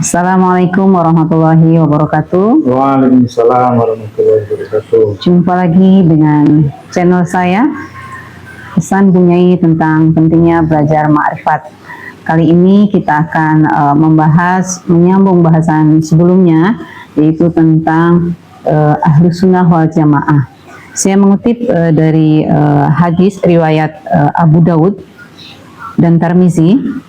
Assalamualaikum warahmatullahi wabarakatuh. Waalaikumsalam warahmatullahi wabarakatuh. Jumpa lagi dengan channel saya, Pesan Bunyai tentang pentingnya belajar ma'rifat. Kali ini kita akan menyambung bahasan sebelumnya, yaitu tentang Ahlus Sunnah wal Jamaah. Saya mengutip dari hadis riwayat Abu Daud dan Tirmizi,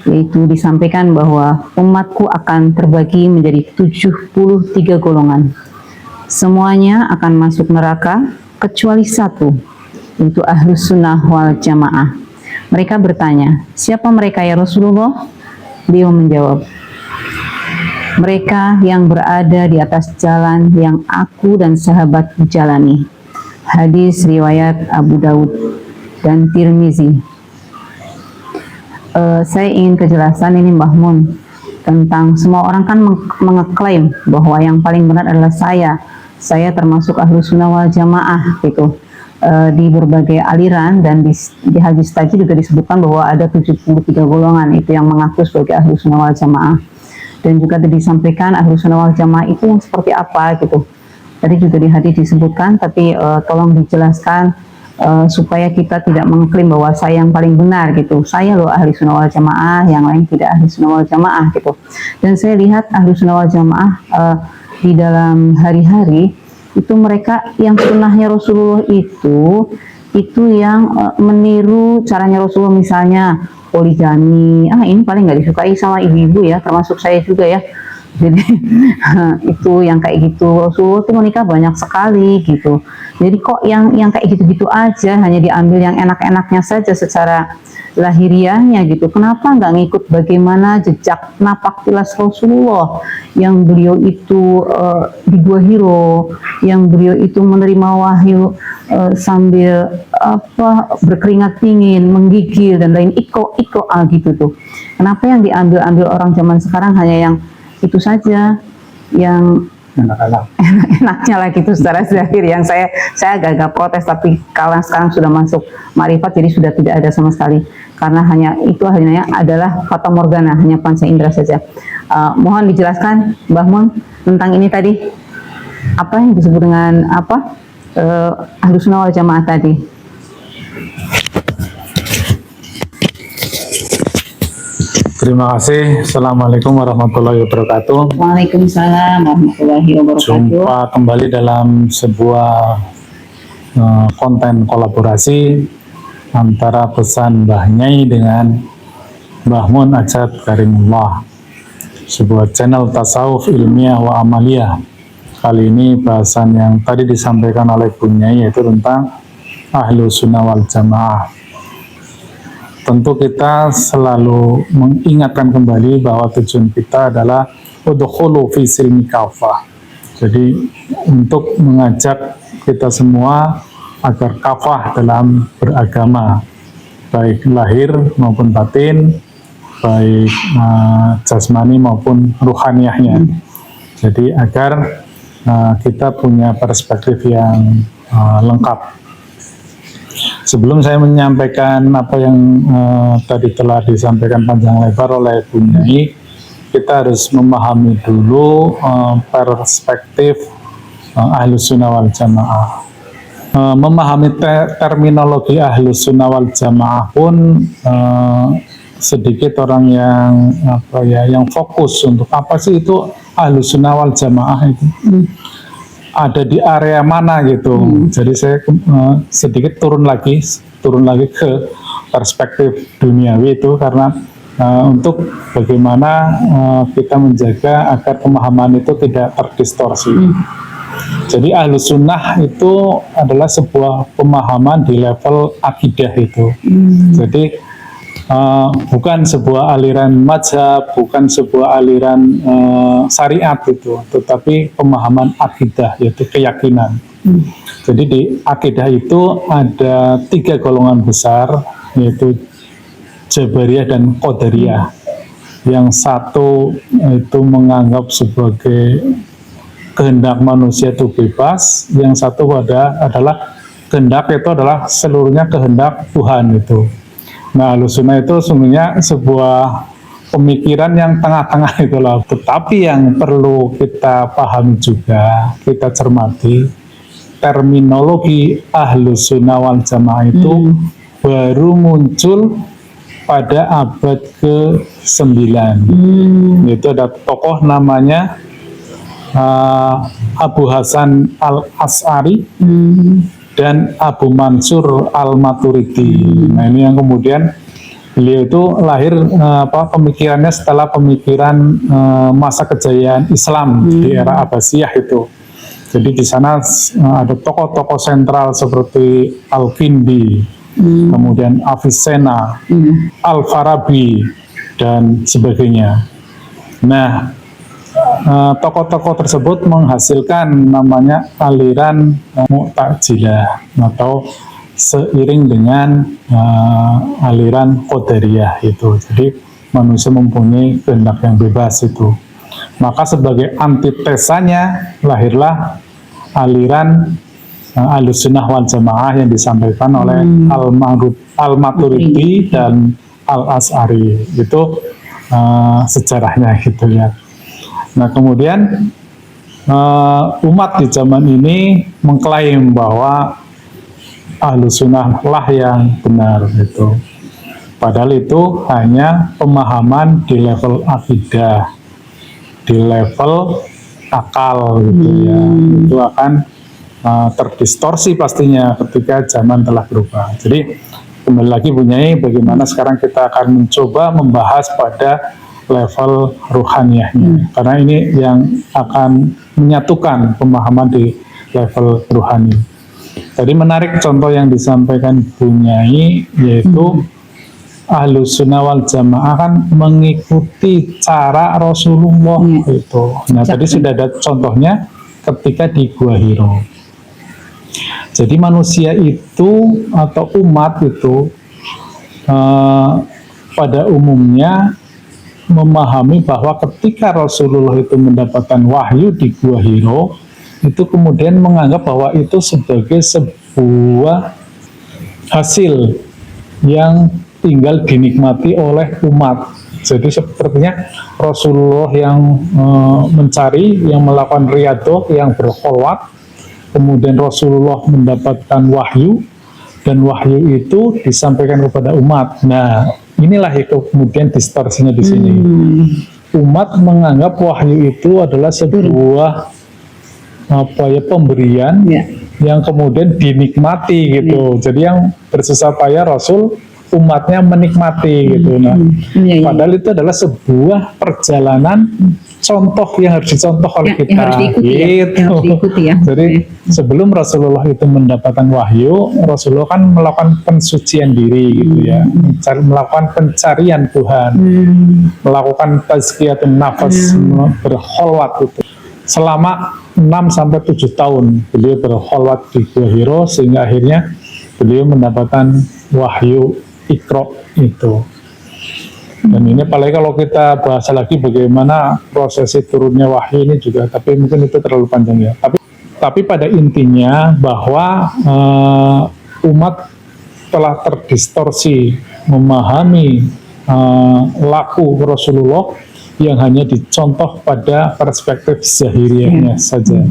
yaitu disampaikan bahwa umatku akan terbagi menjadi 73 golongan. Semuanya akan masuk neraka kecuali satu, yaitu Ahlus Sunnah wal Jamaah. Mereka bertanya, siapa mereka ya Rasulullah? Beliau menjawab, mereka yang berada di atas jalan yang aku dan sahabat jalani. Hadis riwayat Abu Daud dan Tirmizi. Saya ingin kejelasan ini Mbah Mun tentang semua orang kan mengeklaim bahwa yang paling benar adalah saya termasuk Ahlus Sunnah wal Jamaah gitu. Di berbagai aliran dan di hadis tadi juga disebutkan bahwa ada 73 golongan itu yang mengaku sebagai Ahlus Sunnah wal Jamaah, dan juga disampaikan Ahlus Sunnah wal Jamaah itu yang seperti apa gitu. Tadi juga di hadis disebutkan, tapi tolong dijelaskan supaya kita tidak mengklaim bahwa saya yang paling benar gitu. Saya loh ahli sunnah wal jamaah, yang lain tidak ahli sunnah wal jamaah gitu. Dan saya lihat ahli sunnah wal jamaah di dalam hari-hari itu mereka yang sunnahnya Rasulullah itu yang meniru caranya Rasulullah, misalnya poligami. Ini paling nggak disukai sama ibu-ibu ya, termasuk saya juga ya. Jadi itu yang kayak gitu, Rasulullah tuh menikah banyak sekali gitu. Jadi kok yang kayak gitu-gitu aja, hanya diambil yang enak-enaknya saja secara lahiriahnya gitu. Kenapa nggak ngikut bagaimana jejak napak tilas Rasulullah, yang beliau itu di Gua Hiro, yang beliau itu menerima wahyu sambil berkeringat dingin, menggigil dan lain ikro gitu tuh. Kenapa yang diambil orang zaman sekarang hanya yang itu saja, yang enak-enaknya lah gitu secara zahir, yang saya agak-agak protes. Tapi kalau sekarang sudah masuk ma'rifat, jadi sudah tidak ada sama sekali, karena hanya adalah fata morgana, hanya panca indera saja. Mohon dijelaskan Mbah Mun tentang ini tadi, apa yang disebut dengan Ahlus Sunnah wal Jamaah tadi. Terima kasih. Assalamualaikum warahmatullahi wabarakatuh. Waalaikumsalam warahmatullahi wabarakatuh. Jumpa kembali dalam sebuah konten kolaborasi antara Pesan Mbah Nyai dengan Mbah Mun Ajat Karimullah, sebuah channel tasawuf ilmiah wa amaliyah. Kali ini bahasan yang tadi disampaikan oleh Bu Nyai, yaitu tentang Ahlus Sunnah wal Jamaah. Tentu kita selalu mengingatkan kembali bahwa tujuan kita adalah udkhulu fi silmi kafah. Jadi untuk mengajak kita semua agar kafah dalam beragama, baik lahir maupun batin, baik jasmani maupun ruhaniyahnya. Jadi agar kita punya perspektif yang lengkap. Sebelum saya menyampaikan apa yang tadi telah disampaikan panjang lebar oleh Bu Nyai, kita harus memahami dulu perspektif Ahlus Sunnah wal Jamaah. Memahami terminologi Ahlus Sunnah wal Jamaah pun sedikit orang yang fokus untuk apa sih itu Ahlus Sunnah wal Jamaah itu. Ada di area mana gitu. Jadi saya sedikit turun lagi ke perspektif duniawi itu, karena untuk bagaimana kita menjaga agar pemahaman itu tidak terdistorsi. Jadi Ahlus Sunnah itu adalah sebuah pemahaman di level akidah itu. Jadi bukan sebuah aliran mazhab, bukan sebuah aliran syariat itu, tetapi pemahaman akidah, yaitu keyakinan. Jadi di akidah itu ada 3 golongan besar, yaitu Jabariyah dan Qadariyah. Yang satu itu menganggap sebagai kehendak manusia itu bebas, yang satu adalah kehendak itu adalah seluruhnya kehendak Tuhan itu. Nah, Ahlus Sunnah itu sebenarnya sebuah pemikiran yang tengah-tengah itulah. Tetapi yang perlu kita pahami juga, kita cermati, terminologi Ahlus Sunnah wal Jamaah itu baru muncul pada abad ke-9. Itu ada tokoh namanya Abu Hasan al-As'ari dan Abu Mansur al-Maturidi. Nah, ini yang kemudian beliau itu lahir pemikirannya setelah pemikiran masa kejayaan Islam di era Abbasiyah itu. Jadi di sana ada tokoh-tokoh sentral seperti Al-Kindi, kemudian Avicenna, Al-Farabi dan sebagainya. Nah, tokoh-tokoh tersebut menghasilkan namanya aliran Mu'tazilah atau seiring dengan aliran Qadariyah itu. Jadi manusia mempunyai kehendak yang bebas itu. Maka sebagai antitesanya lahirlah aliran Ahlus Sunnah wal Jamaah yang disampaikan oleh Al-Maturidi dan Al-As'ari. Itu sejarahnya gitu ya. Nah, kemudian umat di zaman ini mengklaim bahwa Ahlus Sunnah lah yang benar gitu. Padahal itu hanya pemahaman di level akidah, di level akal gitu ya. Itu akan terdistorsi pastinya ketika zaman telah berubah. Jadi kembali lagi Bunyai, bagaimana sekarang kita akan mencoba membahas pada level ruhaniyahnya, karena ini yang akan menyatukan pemahaman di level ruhani. Tadi menarik contoh yang disampaikan Bunyai, yaitu Ahlus Sunnah wal Jamaah kan mengikuti cara Rasulullah itu. Nah, tadi sudah ada contohnya ketika di Gua Hiro. Jadi manusia itu atau umat itu pada umumnya memahami bahwa ketika Rasulullah itu mendapatkan wahyu di Gua Hiro, itu kemudian menganggap bahwa itu sebagai sebuah hasil yang tinggal dinikmati oleh umat. Jadi sepertinya Rasulullah yang mencari, yang melakukan riyadhah, yang berkholwat, kemudian Rasulullah mendapatkan wahyu, dan wahyu itu disampaikan kepada umat. Nah, inilah itu kemudian distorsinya di sini. Umat menganggap wahyu itu adalah sebuah pemberian yang kemudian dinikmati gitu. Jadi yang bersusah payah Rasul, umatnya menikmati gitu. Nah, padahal itu adalah sebuah perjalanan contoh yang harus dicontoh oleh kita. Yang harus diikuti, gitu. Yang harus diikuti ya. Jadi sebelum Rasulullah itu mendapatkan wahyu, Rasulullah kan melakukan pensucian diri gitu ya, melakukan pencarian Tuhan, melakukan tazkiyatun nafas, berkholwat itu. Selama 6-7 tahun beliau berkholwat di Gua Hiro, sehingga akhirnya beliau mendapatkan wahyu Iqra itu. Dan ini apalagi kalau kita bahas lagi bagaimana prosesi turunnya wahyu ini juga, tapi mungkin itu terlalu panjang ya. Tapi pada intinya bahwa umat telah terdistorsi memahami laku Rasulullah yang hanya dicontoh pada perspektif zahiriyahnya saja,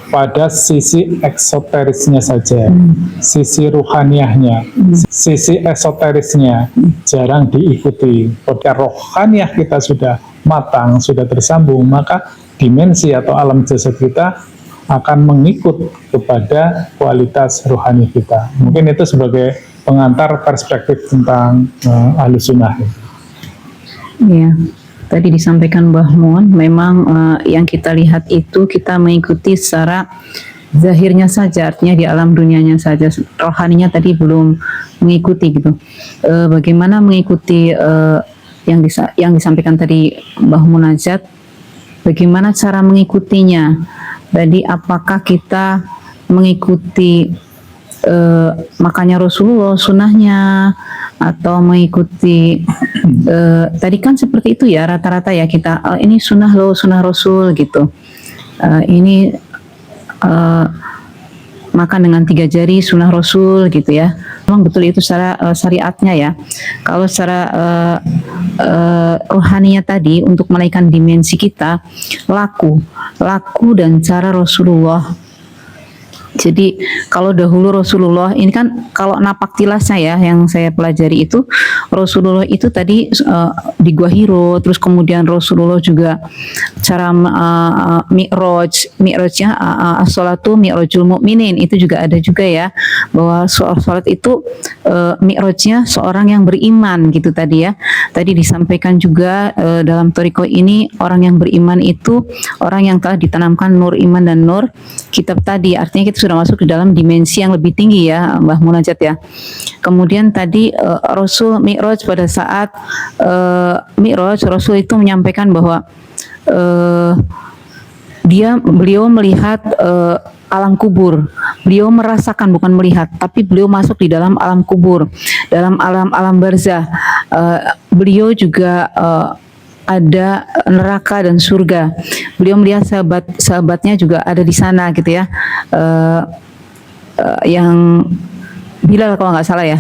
pada sisi eksoterisnya saja, sisi ruhaniyahnya, sisi esoterisnya jarang diikuti. Ketika rohaniyah kita sudah matang, sudah tersambung, maka dimensi atau alam jasad kita akan mengikut kepada kualitas rohani kita. Mungkin itu sebagai pengantar perspektif tentang Ahlus Sunnah. Iya. Tadi disampaikan Mbah Mun, memang yang kita lihat itu kita mengikuti secara zahirnya saja, artinya di alam dunianya saja. Rohaninya tadi belum mengikuti gitu. Bagaimana mengikuti yang disampaikan tadi Mbah Munajat? Bagaimana cara mengikutinya? Jadi apakah kita mengikuti makanya Rasulullah, sunnahnya, atau mengikuti tadi kan seperti itu ya rata-rata ya kita ini sunnah loh, sunnah Rasul gitu, ini makan dengan 3 jari sunnah Rasul gitu ya. Memang betul itu secara syariatnya ya. Kalau secara rohaninya tadi untuk menaikkan dimensi kita, laku dan cara Rasulullah. Jadi kalau dahulu Rasulullah ini kan kalau napak tilasnya ya yang saya pelajari itu Rasulullah itu tadi di Gua Hiro, terus kemudian Rasulullah juga cara mi'rajnya as-sholatu mi'rajul mu'minin itu juga ada juga ya, bahwa sholat itu mi'rajnya seorang yang beriman gitu tadi ya. Tadi disampaikan juga dalam thariqah ini orang yang beriman itu orang yang telah ditanamkan nur iman dan nur kitab tadi, artinya kita sudah masuk di dalam dimensi yang lebih tinggi ya Mbah Munajat ya. Kemudian tadi Rasul Mi'raj, pada saat Mi'raj Rasul itu menyampaikan bahwa beliau melihat alam kubur. Beliau merasakan, bukan melihat, tapi beliau masuk di dalam alam kubur, dalam alam barzah. Beliau juga ada neraka dan surga. Beliau melihat sahabatnya juga ada di sana gitu ya. Yang Bilal kalau nggak salah ya,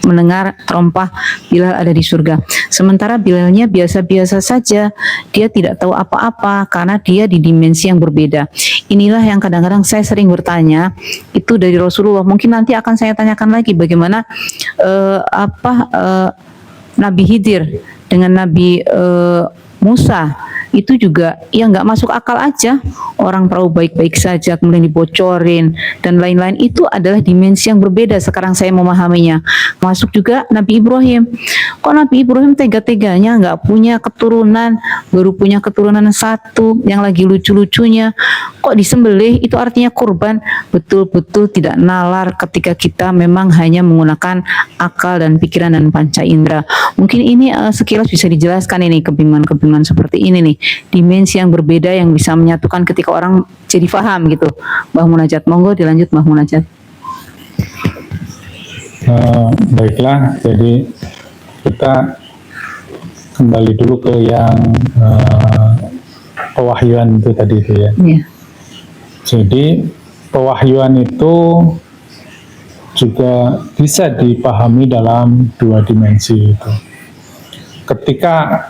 mendengar terompah Bilal ada di surga. Sementara Bilalnya biasa-biasa saja, dia tidak tahu apa-apa karena dia di dimensi yang berbeda. Inilah yang kadang-kadang saya sering bertanya, itu dari Rasulullah. Mungkin nanti akan saya tanyakan lagi bagaimana Nabi Khidir dengan Nabi Musa itu juga ya nggak masuk akal aja. Orang perahu baik-baik saja kemudian dibocorin dan lain-lain, itu adalah dimensi yang berbeda. Sekarang saya memahaminya. Masuk juga Nabi Ibrahim. Kok Nabi Ibrahim tega-teganya nggak punya keturunan, baru punya keturunan satu yang lagi lucu-lucunya, kok disembelih? Itu artinya kurban. Betul-betul tidak nalar ketika kita memang hanya menggunakan akal dan pikiran dan panca indera. Mungkin ini sekilas bisa dijelaskan ini kebingungan-kebingungan seperti ini nih, dimensi yang berbeda yang bisa menyatukan ketika orang jadi paham gitu. Mbah Munajat, monggo dilanjut Mbah Munajat. Baiklah, jadi kita kembali dulu ke yang pewahyuan itu tadi itu ya. Yeah. Jadi pewahyuan itu juga bisa dipahami dalam 2 dimensi itu. Ketika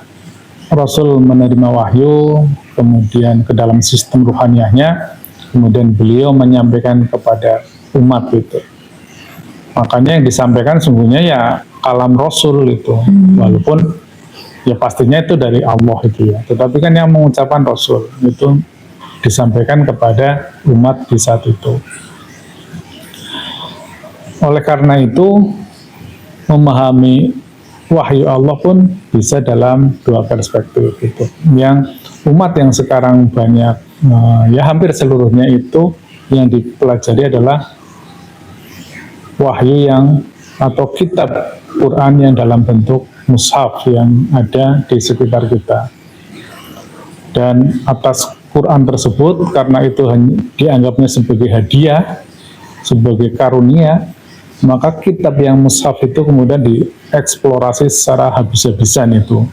Rasul menerima wahyu, kemudian ke dalam sistem ruhaniahnya, kemudian beliau menyampaikan kepada umat itu. Makanya yang disampaikan sungguhnya ya kalam Rasul itu, walaupun ya pastinya itu dari Allah itu ya. Tetapi kan yang mengucapkan Rasul itu disampaikan kepada umat di saat itu. Oleh karena itu, memahami wahyu Allah pun bisa dalam 2 perspektif itu. Yang umat yang sekarang banyak, ya hampir seluruhnya itu yang dipelajari adalah wahyu yang atau kitab Quran yang dalam bentuk mushaf yang ada di sekitar kita. Dan atas Quran tersebut, karena itu dianggapnya sebagai hadiah, sebagai karunia, maka kitab yang mushaf itu kemudian dieksplorasi secara habis-habisan itu.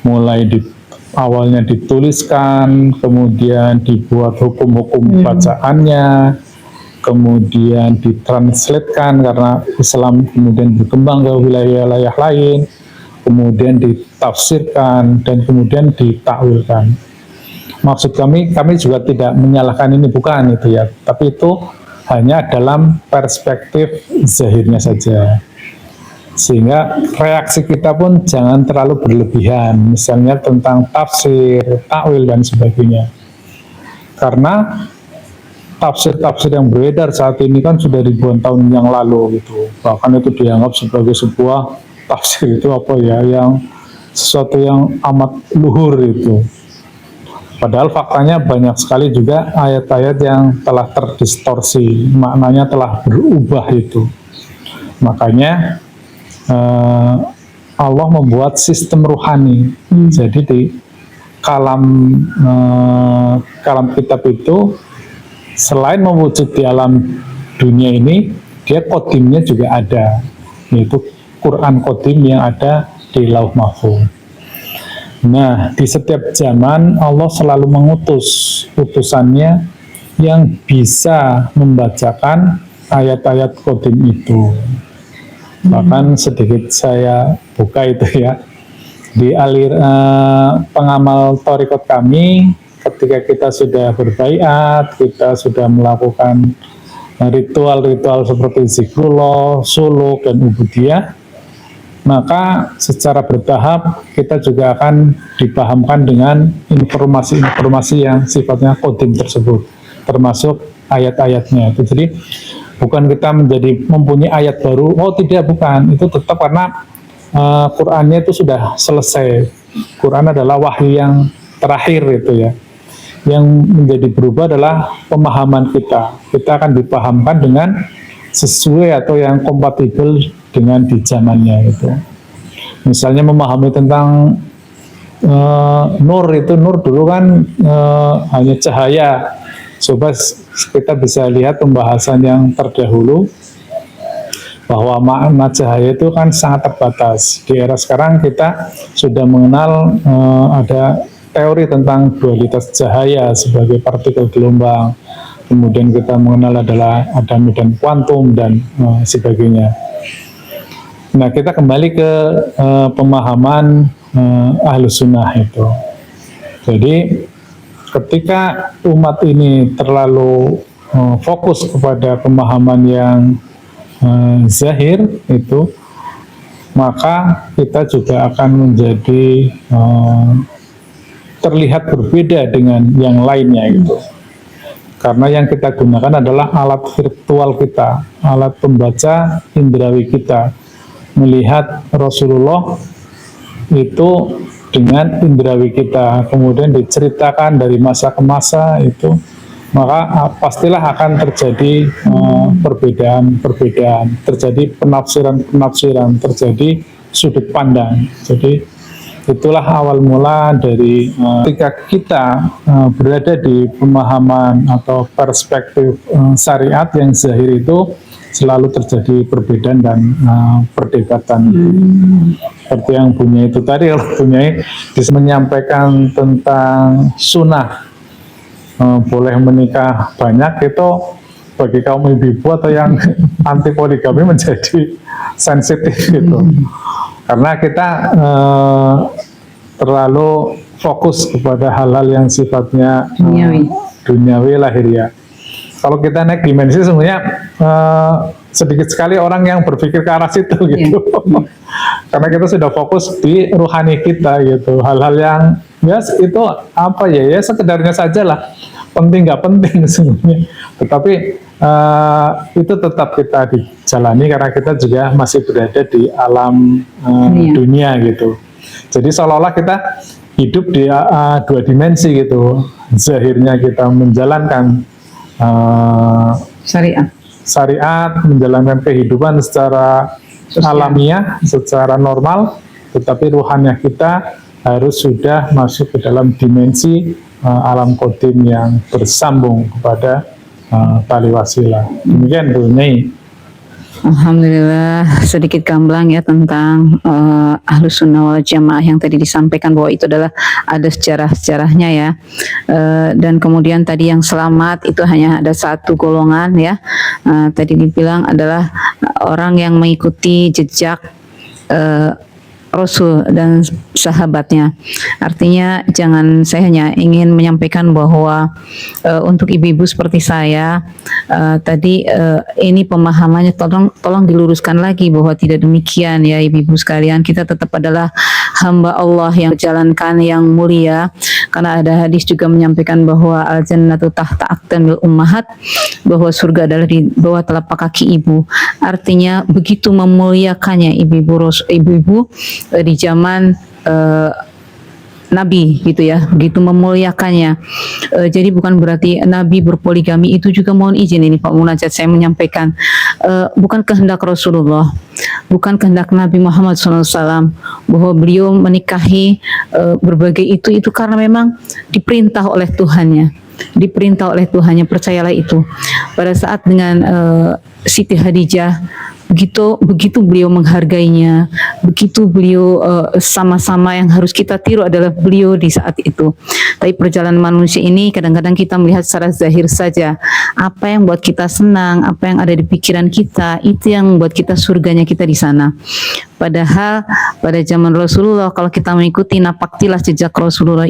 Mulai awalnya dituliskan, kemudian dibuat hukum-hukum bacaannya, kemudian ditranslatekan karena Islam kemudian berkembang ke wilayah-wilayah lain, kemudian ditafsirkan, dan kemudian ditakwilkan. Maksud kami juga tidak menyalahkan ini, bukan itu ya, tapi itu hanya dalam perspektif zahirnya saja. Sehingga reaksi kita pun jangan terlalu berlebihan, misalnya tentang tafsir, takwil, dan sebagainya. Karena tafsir-tafsir yang beredar saat ini kan sudah ribuan tahun yang lalu gitu. Bahkan itu dianggap sebagai sebuah tafsir itu apa ya, yang sesuatu yang amat luhur itu. Padahal faktanya banyak sekali juga ayat-ayat yang telah terdistorsi, maknanya telah berubah itu. Makanya Allah membuat sistem ruhani. Jadi di kalam kitab itu selain mewujud di alam dunia ini, dia kodimnya juga ada, yaitu Quran kodim yang ada di Lauh Mahfuz. Nah, di setiap zaman Allah selalu mengutus utusannya yang bisa membacakan ayat-ayat Qadim itu. Bahkan sedikit saya buka itu ya, di pengamal thariqat kami, ketika kita sudah berbaiat, kita sudah melakukan ritual-ritual seperti zikrullah, suluk, dan ubudiyah, maka secara bertahap kita juga akan dipahamkan dengan informasi-informasi yang sifatnya Qadim tersebut, termasuk ayat-ayatnya itu. Jadi bukan kita mempunyai ayat baru, oh tidak, bukan, itu tetap karena Qurannya itu sudah selesai. Quran adalah wahyu yang terakhir itu ya. Yang menjadi berubah adalah pemahaman kita. Kita akan dipahamkan dengan sesuai atau yang kompatibel dengan di zamannya itu. Misalnya memahami tentang nur itu, nur dulu kan hanya cahaya. Coba kita bisa lihat pembahasan yang terdahulu bahwa makna cahaya itu kan sangat terbatas. Di era sekarang kita sudah mengenal ada teori tentang dualitas cahaya sebagai partikel gelombang. Kemudian kita mengenal ada medan kuantum dan sebagainya. Nah, kita kembali ke pemahaman Ahlus Sunnah itu. Jadi ketika umat ini terlalu fokus kepada pemahaman yang zahir itu, maka kita juga akan menjadi terlihat berbeda dengan yang lainnya gitu. Karena yang kita gunakan adalah alat virtual kita, alat pembaca indrawi kita, melihat Rasulullah itu dengan indrawi kita, kemudian diceritakan dari masa ke masa itu, maka pastilah akan terjadi perbedaan-perbedaan, terjadi penafsiran-penafsiran, terjadi sudut pandang. Jadi itulah awal mula dari ketika kita berada di pemahaman atau perspektif syariat yang zahir itu, selalu terjadi perbedaan dan perdebatan. Seperti yang Bunyai itu tadi, kalau Bunyai bisa menyampaikan tentang sunnah boleh menikah banyak, itu bagi kaum ibu-ibu atau yang anti poligami menjadi sensitif gitu. Karena kita terlalu fokus kepada hal-hal yang sifatnya duniawi lahiriah. Kalau kita naik dimensi, sebenarnya sedikit sekali orang yang berpikir ke arah situ gitu. Karena kita sudah fokus di ruhani kita gitu. Hal-hal yang ya itu apa ya sekedarnya saja lah. Penting nggak penting sebenarnya. Tetapi itu tetap kita dijalani karena kita juga masih berada di alam dunia gitu. Jadi seolah-olah kita hidup di dua dimensi gitu. Zahirnya kita menjalankan syariat, menjalankan kehidupan secara alamiah, secara normal, tetapi ruhannya kita harus sudah masuk ke dalam dimensi alam qadim yang bersambung kepada tali wasilah. Demikian Bu Nyai. Alhamdulillah, sedikit gamblang ya tentang Ahlus Sunnah wal Jamaah yang tadi disampaikan bahwa itu adalah ada sejarah-sejarahnya ya. Dan kemudian tadi yang selamat itu hanya ada satu golongan ya. Tadi dibilang adalah orang yang mengikuti jejak Rasul dan sahabatnya. Artinya saya hanya ingin menyampaikan bahwa untuk ibu-ibu seperti saya tadi ini pemahamannya tolong diluruskan lagi bahwa tidak demikian ya ibu-ibu sekalian. Kita tetap adalah hamba Allah yang menjalankan yang mulia, karena ada hadis juga menyampaikan bahwa al-jannatu tahta aqdamil ummahat, bahwa surga adalah di bawah telapak kaki ibu. Artinya begitu memuliakannya ibu-ibu di zaman Nabi gitu ya, begitu memuliakannya. Jadi bukan berarti Nabi berpoligami itu juga, mohon izin ini Pak Munajat saya menyampaikan, bukan kehendak Rasulullah, bukan kehendak Nabi Muhammad SAW bahwa beliau menikahi berbagai itu karena memang diperintah oleh Tuhannya, percayalah itu. Pada saat dengan Siti Khadijah begitu beliau menghargainya, begitu beliau sama-sama yang harus kita tiru adalah beliau di saat itu. Tapi perjalanan manusia ini kadang-kadang kita melihat secara zahir saja, apa yang buat kita senang, apa yang ada di pikiran kita, itu yang buat kita surganya kita di sana. Padahal pada zaman Rasulullah, kalau kita mengikuti napaktilah jejak Rasulullah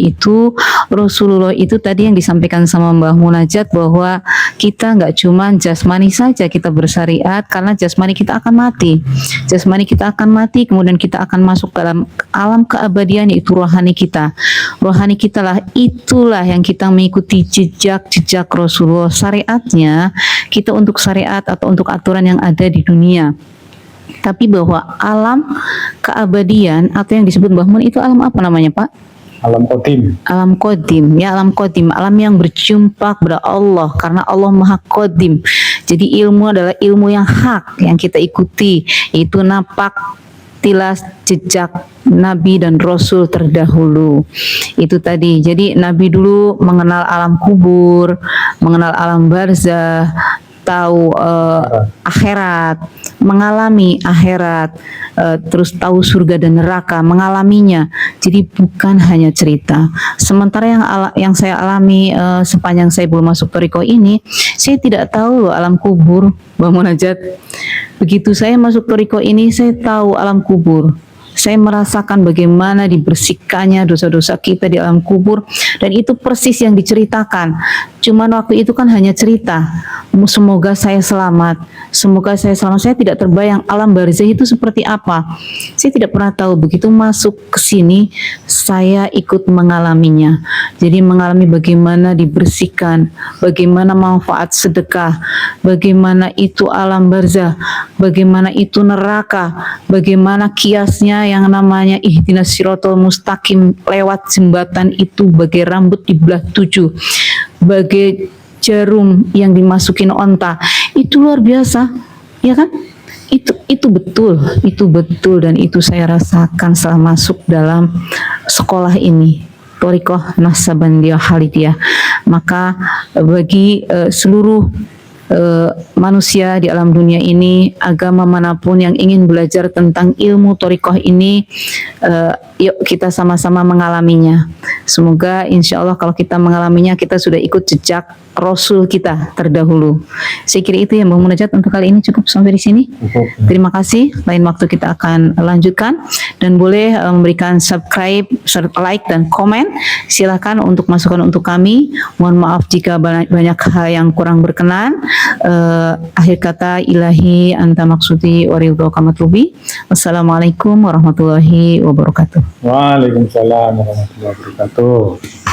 itu tadi yang disampaikan sama Mbah Munajat, bahwa kita nggak cuma jasmani saja kita bersyariat, karena jasmani kita akan mati. Jasmani kita akan mati, kemudian kita akan masuk dalam alam keabadian, yaitu rohani kita. Rohani kita lah, itulah yang kita mengikuti jejak Rasulullah. Syariatnya kita untuk syariat atau untuk aturan yang ada di dunia. Tapi bahwa alam keabadian atau yang disebut Mbah Mun itu alam apa namanya, Pak? Alam qadim. Alam qadim, ya, alam qadim, alam yang berjumpa kepada Allah, karena Allah Maha Qadim. Jadi ilmu adalah ilmu yang hak yang kita ikuti, yaitu napaktilas jejak Nabi dan Rasul terdahulu. Itu tadi. Jadi Nabi dulu mengenal alam kubur, mengenal alam barzah, tahu akhirat, mengalami akhirat, terus tahu surga dan neraka, mengalaminya. Jadi bukan hanya cerita. Sementara yang saya alami sepanjang saya belum masuk thariqah ini, saya tidak tahu loh alam kubur, Mbah Munajat. Begitu saya masuk thariqah ini, saya tahu alam kubur. Saya merasakan bagaimana dibersihkannya dosa-dosa kita di alam kubur, dan itu persis yang diceritakan. Cuman waktu itu kan hanya cerita. Semoga saya selamat. Semoga saya selamat. Saya tidak terbayang alam barzah itu seperti apa. Saya tidak pernah tahu. Begitu masuk ke sini, saya ikut mengalaminya. Jadi mengalami bagaimana dibersihkan, bagaimana manfaat sedekah, bagaimana itu alam barzah, bagaimana itu neraka, bagaimana kiasnya yang namanya ihdinas siratal mustaqim, lewat jembatan itu bagai rambut dibelah 7, bagai jarum yang dimasukin onta. Itu luar biasa, ya kan? Itu betul dan itu saya rasakan setelah masuk dalam sekolah ini, Thariqah Naqsabandiyah Khalidiyah. Maka bagi seluruh manusia di alam dunia ini, agama manapun yang ingin belajar tentang ilmu thariqah ini, yuk kita sama-sama mengalaminya. Semoga insya Allah kalau kita mengalaminya, kita sudah ikut jejak Rasul kita terdahulu. Saya kira itu ya Mbah Munajat, untuk kali ini cukup sampai di sini. Terima kasih. Lain waktu kita akan lanjutkan, dan boleh memberikan subscribe, like dan komen. Silakan untuk masukan untuk kami. Mohon maaf jika banyak hal yang kurang berkenan. Akhir kata, ilahi anta maksudi waridhoka matlubi. Wassalamualaikum warahmatullahi wabarakatuh. Waalaikumsalam warahmatullahi wabarakatuh.